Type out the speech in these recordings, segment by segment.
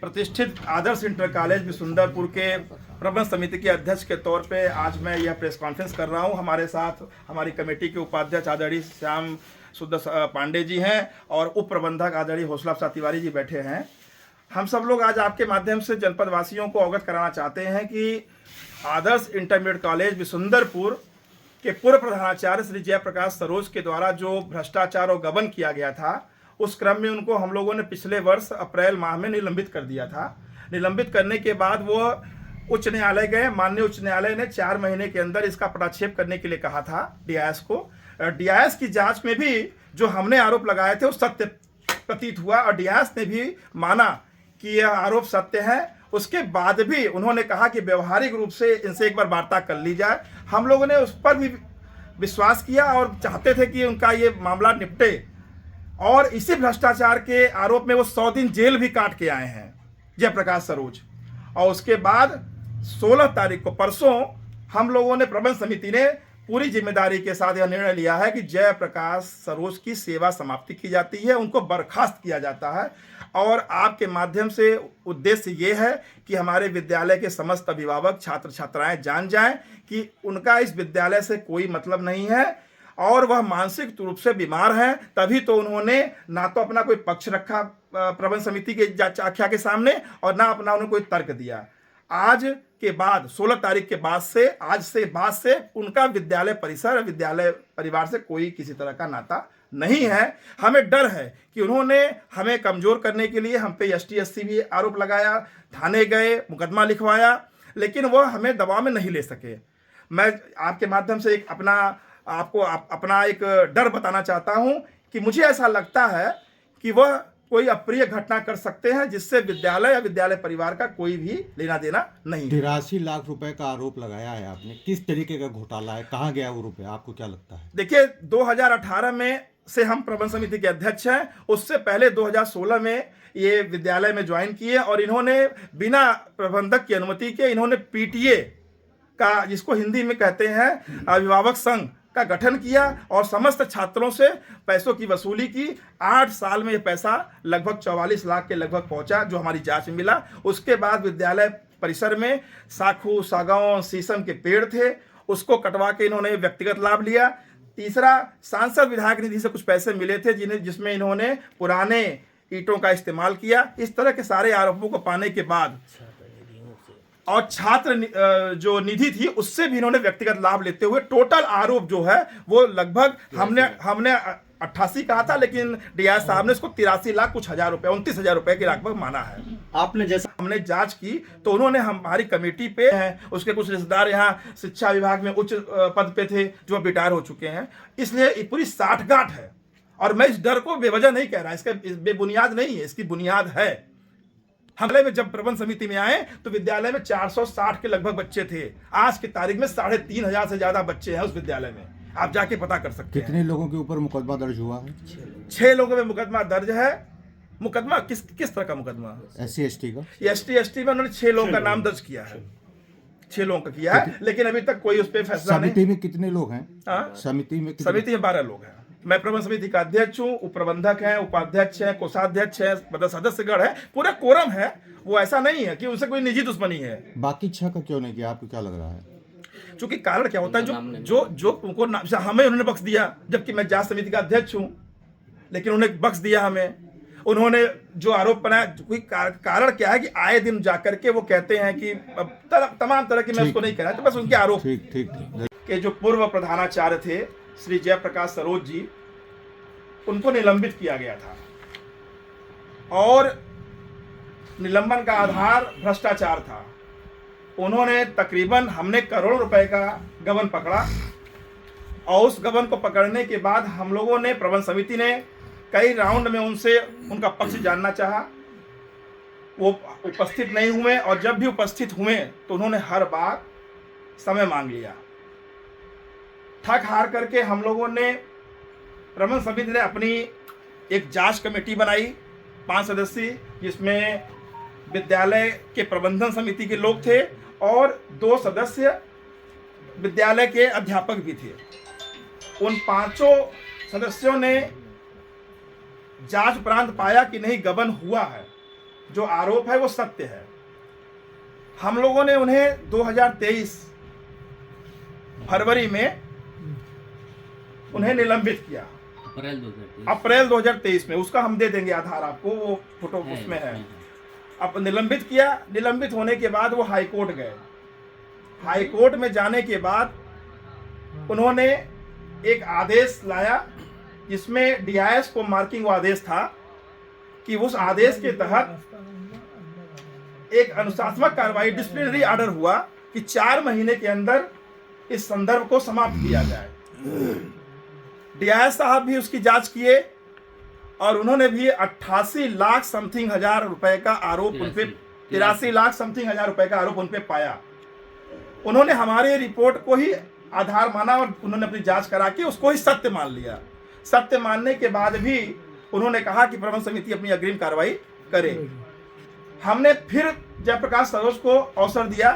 प्रतिष्ठित आदर्श inter college बिशुंदरपुर के प्रबंध समिति के अध्यक्ष के तौर पे आज मैं यह प्रेस कॉन्फ्रेंस कर रहा हूं। हमारे साथ हमारी कमेटी के उपाध्यक्ष आदरणीय श्याम सुंदर पांडे जी हैं और उप प्रबंधक आदरणीय हौसला प्रसाद तिवारी जी बैठे हैं। हम सब लोग आज आपके माध्यम से जनपद वासियों को अवगत कराना चाहते हैं कि आदर्श इंटरमीडिएट कॉलेज बिशुंदरपुर के पूर्व प्रधानाचार्य श्री जयप्रकाश सरोज के द्वारा जो भ्रष्टाचार और गबन किया गया था, उस क्रम में उनको हम लोगों ने पिछले वर्ष अप्रैल माह में निलंबित कर दिया था। निलंबित करने के बाद वो उच्च न्यायालय गए। माननीय उच्च न्यायालय ने 4 महीने के अंदर इसका पटाक्षेप करने के लिए कहा था डीआईएस को। डीआईएस की जांच में भी जो हमने आरोप लगाए थे वो सत्य प्रतीत हुआ और डीआईएस ने भी माना कि यह आरोप सत्य है। उसके बाद भी उन्होंने कहा कि व्यवहारिक रूप से इनसे एक बार वार्ता कर ली जाए। हम लोगों ने उस पर भी विश्वास किया और चाहते थे कि उनका ये मामला निपटे और इसी भ्रष्टाचार के आरोप में वो 100 दिन जेल भी काट के आए हैं जयप्रकाश सरोज। और उसके बाद 16 तारीख को परसों हम लोगों ने प्रबंध समिति ने पूरी जिम्मेदारी के साथ यह निर्णय लिया है कि जयप्रकाश सरोज की सेवा समाप्ति की जाती है, उनको बर्खास्त किया जाता है। और आपके माध्यम से उद्देश्य ये है कि हमारे विद्यालय के समस्त अभिभावक छात्र छात्राएं जान जाएं कि उनका इस विद्यालय से कोई मतलब नहीं है और वह मानसिक रूप से बीमार हैं। तभी तो उन्होंने ना तो अपना कोई पक्ष रखा प्रबंध समिति के आख्या के सामने और ना अपना उन्होंने कोई तर्क दिया। आज के बाद 16 तारीख के बाद से बाद से उनका विद्यालय परिसर विद्यालय परिवार से कोई किसी तरह का नाता नहीं है। हमें डर है कि उन्होंने हमें कमजोर करने के लिए हम पे ST/SC भी आरोप लगाया, थाने गए, मुकदमा लिखवाया, लेकिन वह हमें दबाव में नहीं ले सके। मैं आपके माध्यम से अपना एक डर बताना चाहता हूं कि मुझे ऐसा लगता है कि वह कोई अप्रिय घटना कर सकते हैं जिससे विद्यालय या विद्यालय परिवार का कोई भी लेना देना नहीं। 83 लाख रुपए का आरोप लगाया है आपने, किस तरीके का घोटाला है, कहाँ गया वो रुपए, आपको क्या लगता है? देखिए, 2018 में से हम प्रबंध समिति के अध्यक्ष हैं। उससे पहले 2016 में ये विद्यालय में ज्वाइन किए और इन्होंने बिना प्रबंधक की अनुमति के इन्होंने PTA का, जिसको हिंदी में कहते हैं अभिभावक संघ, का गठन किया और समस्त छात्रों से पैसों की वसूली की। 8 साल में यह पैसा लगभग 44 लाख के लगभग पहुंचा, जो हमारी जांच में मिला। उसके बाद विद्यालय परिसर में साखू, सागौन, शीशम के पेड़ थे, उसको कटवा के इन्होंने व्यक्तिगत लाभ लिया। तीसरा, सांसद विधायक निधि से कुछ पैसे मिले थे जिसमें इन्होंने पुराने ईंटों का इस्तेमाल किया। इस तरह के सारे आरोपों को पाने के बाद और छात्र जो निधि थी उससे भी इन्होंने व्यक्तिगत लाभ लेते हुए टोटल आरोप जो है वो लगभग हमने 88 कहा था, लेकिन डीआईएस साहब ने इसको 83 लाख कुछ हजार रुपए 29,000 रुपए के लगभग माना है। आपने जैसा हमने जांच की तो उन्होंने हमारी कमेटी पे हैं, उसके कुछ रिश्तेदार यहाँ शिक्षा विभाग में उच्च पद पे थे जो रिटायर हो चुके हैं, इसलिए पूरी साठगांठ है। और मैं इस डर को बेवजह नहीं कह रहा, इसका बेबुनियाद नहीं है, इसकी बुनियाद है। हमले में जब प्रबंध समिति में आए तो विद्यालय में 460 के लगभग बच्चे थे। आज की तारीख में 3,500 से ज्यादा बच्चे हैं उस विद्यालय में, आप जाके पता कर सकते हैं। कितने लोगों के ऊपर मुकदमा दर्ज हुआ है? 6 लोगों में मुकदमा दर्ज है। मुकदमा किस तरह का मुकदमा? SC/ST का। ST/ST में उन्होंने 6 लोगों का नाम दर्ज किया है, 6 लोगों का किया है, लेकिन अभी तक कोई उस पर फैसला नहीं। समिति में कितने लोग हैं? समिति में 12 लोग हैं। मैं प्रबंध समिति का अध्यक्ष हूँ, उप प्रबंधक है, उपाध्यक्ष है, कोषाध्यक्ष है, सदस्यगण है, पूरा कोरम है। वो ऐसा नहीं है कि उनसे कोई निजी दुश्मनी है। बाकी 6 का क्यों नहीं किया, आपको क्या लग रहा है? क्योंकि कारण क्या होता है, जो उनको हमें उन्होंने बख्श दिया, जबकि मैं जांच समिति का अध्यक्ष हूँ, लेकिन उन्होंने बख्श दिया हमें। उन्होंने जो आरोप बनाया, कोई कारण क्या है कि आए दिन जाकर के वो कहते हैं कि तमाम तरह की, मैं उसको नहीं कह रहा, तो बस उनके आरोप के जो पूर्व प्रधानाचार्य थे श्री जयप्रकाश सरोज जी, उनको निलंबित किया गया था और निलंबन का आधार भ्रष्टाचार था। उन्होंने तकरीबन, हमने करोड़ों रुपए का गबन पकड़ा और उस गबन को पकड़ने के बाद हम लोगों ने, प्रबंध समिति ने कई राउंड में उनसे उनका पक्ष जानना चाहा। वो उपस्थित नहीं हुए और जब भी उपस्थित हुए तो उन्होंने हर बार समय मांग लिया। थक हार करके हम लोगों ने, प्रबंध समिति ने अपनी एक जांच कमेटी बनाई 5 सदस्यीय, जिसमें विद्यालय के प्रबंधन समिति के लोग थे और 2 सदस्य विद्यालय के अध्यापक भी थे। उन 5 सदस्यों ने जांच उपरांत पाया कि नहीं, गबन हुआ है, जो आरोप है वो सत्य है। हम लोगों ने उन्हें 2023 फरवरी में उन्हें निलंबित किया, अप्रैल 2023 में। उसका हम दे देंगे आधार आपको, वो फोटो उसमें है। अब निलंबित किया, निलंबित होने के बाद वो हाई कोर्ट गए। हाई कोर्ट में जाने के बाद उन्होंने एक आदेश लाया जिसमें डीआईएस को मार्किंग वो आदेश था कि उस आदेश के तहत एक अनुशासनात्मक कार्रवाई, डिसिप्लिनरी ऑर्डर हुआ कि 4 महीने के अंदर इस संदर्भ को समाप्त किया जाए। डीआईएस साहब भी उसकी जांच किए और उन्होंने भी 88 लाख समथिंग हजार रुपए का आरोप उन पे, 83 लाख समथिंग हजार रुपए का आरोप उन पे पाया। उन्होंने हमारे रिपोर्ट को ही आधार माना और उन्होंने अपनी जांच करा के उसको ही सत्य मान लिया। सत्य मानने के बाद भी उन्होंने कहा कि प्रबंध समिति अपनी अग्रिम कार्रवाई करे। हमने फिर जयप्रकाश सरोज को अवसर दिया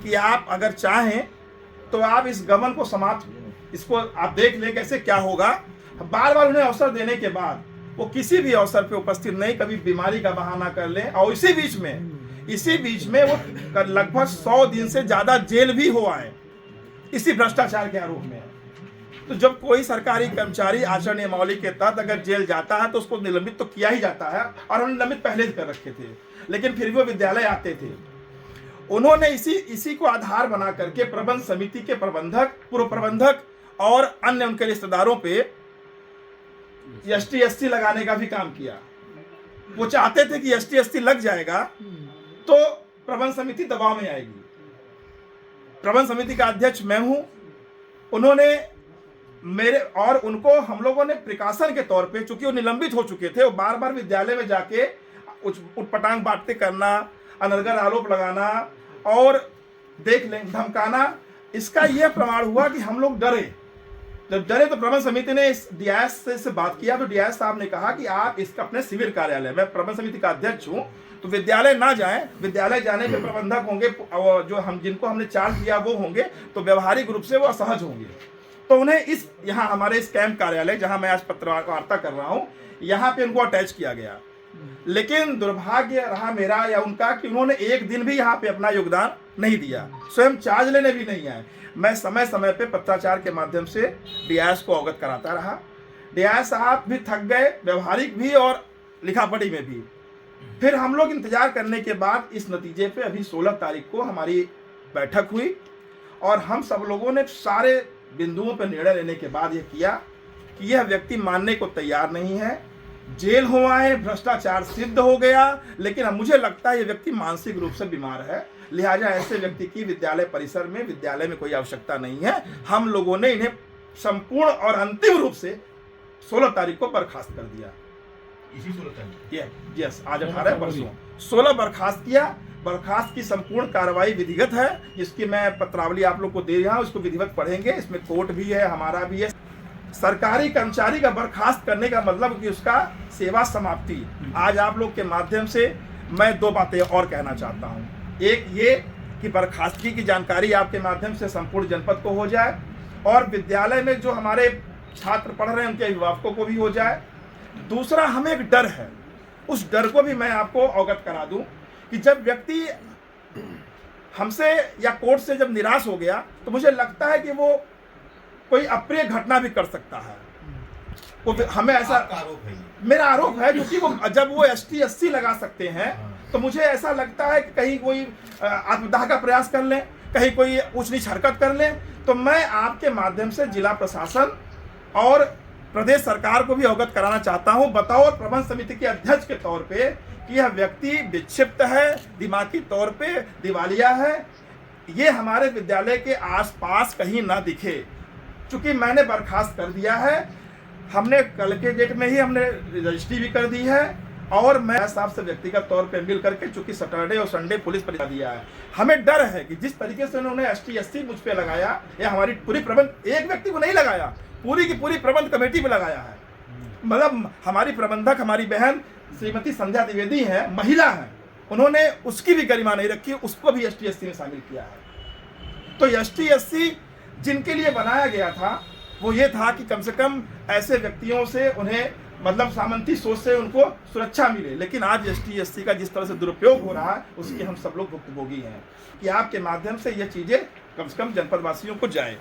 कि आप अगर चाहें तो आप इस गमन को समाप्त, इसको आप देख लें कैसे क्या होगा। बार बार उन्हें अवसर देने के बाद वो किसी भी अवसर पे उपस्थित नहीं, कभी बीमारी का बहाना कर लें। और इसी बीच में वो लगभग 100 दिन से ज्यादा जेल भी हो आए इसी भ्रष्टाचार के आरोप में। तो जब कोई सरकारी कर्मचारी आचरण नियमावली के तहत अगर जेल जाता है तो उसको निलंबित तो किया ही जाता है, और हम निलंबित पहले ही कर रखे थे, लेकिन फिर भी वो विद्यालय आते थे। उन्होंने इसी को आधार बना करके प्रबंध समिति के प्रबंधक, पूर्व प्रबंधक और अन्य उनके रिश्तेदारों पे ST/ST लगाने का भी काम किया। वो चाहते थे कि ST/ST लग जाएगा तो प्रबंध समिति दबाव में आएगी। प्रबंध समिति का अध्यक्ष मैं हूं। उन्होंने मेरे और उनको हम लोगों ने प्रिकॉशन के तौर पे, चूंकि वो निलंबित हो चुके थे, वो बार बार विद्यालय में जाके उटपटांग बातें करना, अनर्गल आरोप लगाना और देख लें धमकाना, इसका यह प्रमाण हुआ कि हम लोग डरे। जब डरे तो प्रबंध समिति ने इस डीआईएस से बात किया तो डीआईएस साहब ने कहा कि आप इसका अपने सिविल कार्यालय, मैं प्रबंध समिति का अध्यक्ष हूं तो विद्यालय ना जाएं, विद्यालय जाने पे प्रबंधक होंगे, जो जिनको हमने चार्ज दिया वो होंगे, तो व्यवहारिक रूप से वो असहज होंगे। तो उन्हें यहाँ हमारे इस कैंप कार्यालय जहां मैं आज पत्रवार्ता कर रहा हूं, यहाँ पे उनको अटैच किया गया। लेकिन दुर्भाग्य रहा मेरा या उनका कि उन्होंने एक दिन भी यहाँ पे अपना योगदान नहीं दिया, स्वयं चार्ज लेने भी नहीं आए। मैं समय समय पे पत्राचार के माध्यम से डीआईएस को अवगत कराता रहा। डीआईएस साहब भी थक गए, व्यवहारिक भी और लिखापढ़ी में भी। फिर हम लोग इंतजार करने के बाद इस नतीजे पे अभी 16 तारीख को हमारी बैठक हुई और हम सब लोगों ने सारे बिंदुओं पर निर्णय लेने के बाद यह किया कि यह व्यक्ति मानने को तैयार नहीं है, जेल हो आए, भ्रष्टाचार सिद्ध हो गया, लेकिन अब मुझे लगता है यह व्यक्ति मानसिक रूप से बीमार है, लिहाजा ऐसे व्यक्ति की विद्यालय परिसर में, विद्यालय में कोई आवश्यकता नहीं है। हम लोगों ने इन्हें संपूर्ण और अंतिम रूप से 16 तारीख को बर्खास्त कर दिया। इसी 16 तारीख, यस, आज 18 परसों 16 बर्खास्त किया। बर्खास्त की संपूर्ण कार्रवाई विधिवत है, जिसकी मैं पत्रावली आप लोग को दे रहा हूं, उसको विधिवत पढ़ेंगे। इसमें कोर्ट भी है, हमारा भी है। सरकारी कर्मचारी का बर्खास्त करने का मतलब कि उसका सेवा समाप्ति। आज आप लोग के माध्यम से मैं 2 बातें और कहना चाहता हूं। एक ये कि बर्खास्तगी की जानकारी आपके माध्यम से संपूर्ण जनपद को हो जाए और विद्यालय में जो हमारे छात्र पढ़ रहे हैं उनके अभिभावकों को भी हो जाए। दूसरा, हमें एक डर है, उस डर को भी मैं आपको अवगत करा दूं कि जब व्यक्ति हमसे या कोर्ट से जब निराश हो गया तो मुझे लगता है कि वो कोई अप्रिय घटना भी कर सकता है। वो हमें ऐसा आरोप है, मेरा आरोप है, क्योंकि वो जब वो ST/ST लगा सकते हैं तो मुझे ऐसा लगता है कि कहीं कोई आत्मदाह का प्रयास कर लें, कहीं कोई ऊंच नीच हरकत कर लें। तो मैं आपके माध्यम से जिला प्रशासन और प्रदेश सरकार को भी अवगत कराना चाहता हूं, बतौर प्रबंध समिति के अध्यक्ष के तौर पे, कि यह व्यक्ति विक्षिप्त है, दिमागी तौर पे दिवालिया है। ये हमारे विद्यालय के आसपास कहीं ना दिखे। चूंकि मैंने बर्खास्त कर दिया है, हमने कल के डेट में ही हमने रजिस्ट्री भी कर दी है और मैं साहब से व्यक्तिगत तौर पे मिल करके, चूंकि सैटरडे और संडे पुलिस पर दिया है। हमें डर है कि जिस तरीके से उन्होंने ST/ST मुझ पे लगाया, या हमारी पूरी प्रबंध, एक व्यक्ति को नहीं लगाया, पूरी की पूरी प्रबंध कमेटी पे लगाया है। मतलब हमारी प्रबंधक, हमारी बहन श्रीमती संध्या द्विवेदी है, महिला है, उन्होंने उसकी भी गरिमा नहीं रखी, उसको भी ST/ST में शामिल किया है। तो ST/ST जिनके लिए बनाया गया था वो ये था कि कम से कम ऐसे व्यक्तियों से उन्हें मतलब सामंती सोच से उनको सुरक्षा मिले। लेकिन आज एसटी एससी का जिस तरह से दुरुपयोग हो रहा है उसकी हम सब लोग भुक्तभोगी हैं कि आपके माध्यम से ये चीज़ें कम से कम जनपद वासियों को जाए।